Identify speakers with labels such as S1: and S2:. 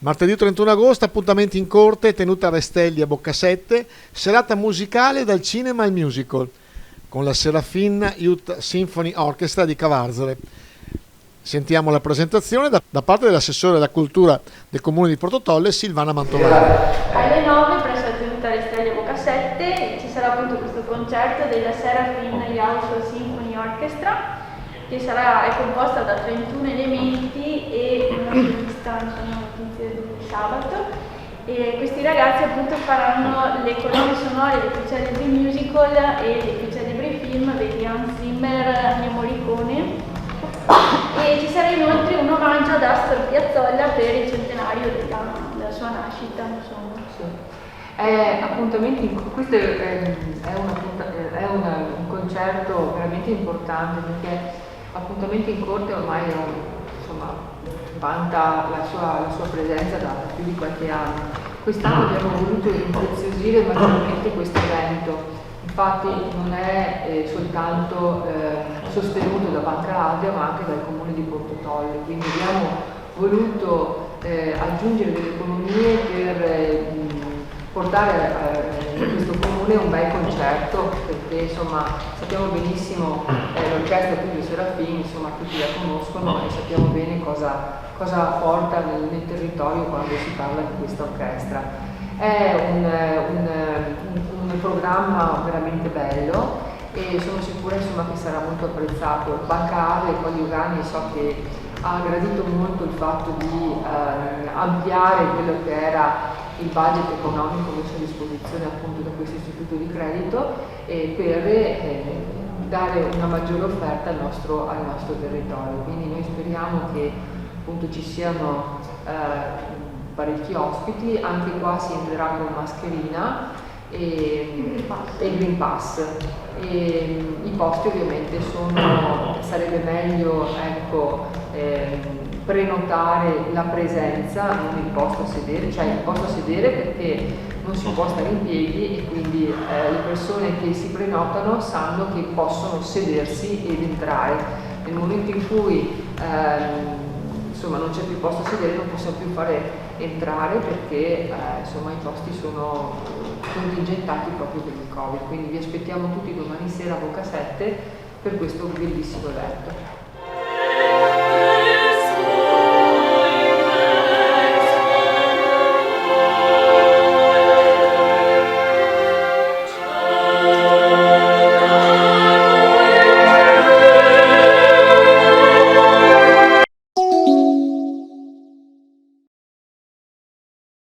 S1: Martedì 31 agosto, appuntamenti in corte, tenuta a Restelli a Boccasette, serata musicale dal cinema al musical, con la Serafin Youth Symphony Orchestra di Cavarzere. Sentiamo la presentazione da parte dell'assessore alla cultura del comune di Portotolle, Silvana Mantovani.
S2: Alle 9 presso la tenuta Restelli a Boccasette ci sarà appunto questo concerto della Serafin Youth Symphony Orchestra, che è composta da 31 elementi e una solista di sabato. E questi ragazzi appunto faranno le colonne sonore dei più celebri musical e dei più celebri film, vedi Hans Zimmer, Ennio Morricone. E ci sarà inoltre un omaggio ad Astor Piazzolla per il centenario della sua nascita, insomma.
S3: Questo è un concerto veramente importante, perché Appuntamenti in corte ormai vanta la sua presenza da più di qualche anno. Quest'anno abbiamo voluto impreziosire maggiormente questo evento, infatti non è soltanto sostenuto da Banca Adria ma anche dal Comune di Portotolle, quindi abbiamo voluto aggiungere delle economie per portare in questo comune un bel concerto, perché sappiamo benissimo l'orchestra Tullio Serafini, tutti la conoscono e sappiamo bene cosa porta nel territorio quando si parla di questa orchestra. È un programma veramente bello e sono sicura che sarà molto apprezzato. Banca Ave e Coniugani so che ha gradito molto il fatto di ampliare quello che era il budget economico messo a disposizione appunto da questo istituto di credito per dare una maggiore offerta al nostro territorio. Quindi noi speriamo che appunto ci siano parecchi ospiti, anche qua si entrerà con mascherina e Green Pass. I posti ovviamente sarebbe meglio prenotare la presenza, non il posto a sedere, cioè il posto a sedere perché non si può stare in piedi e quindi le persone che si prenotano sanno che possono sedersi ed entrare. Nel momento in cui non c'è più posto a sedere non possiamo più fare entrare perché i posti sono contingentati proprio per il Covid, quindi vi aspettiamo tutti domani sera a Boccasette per questo bellissimo evento.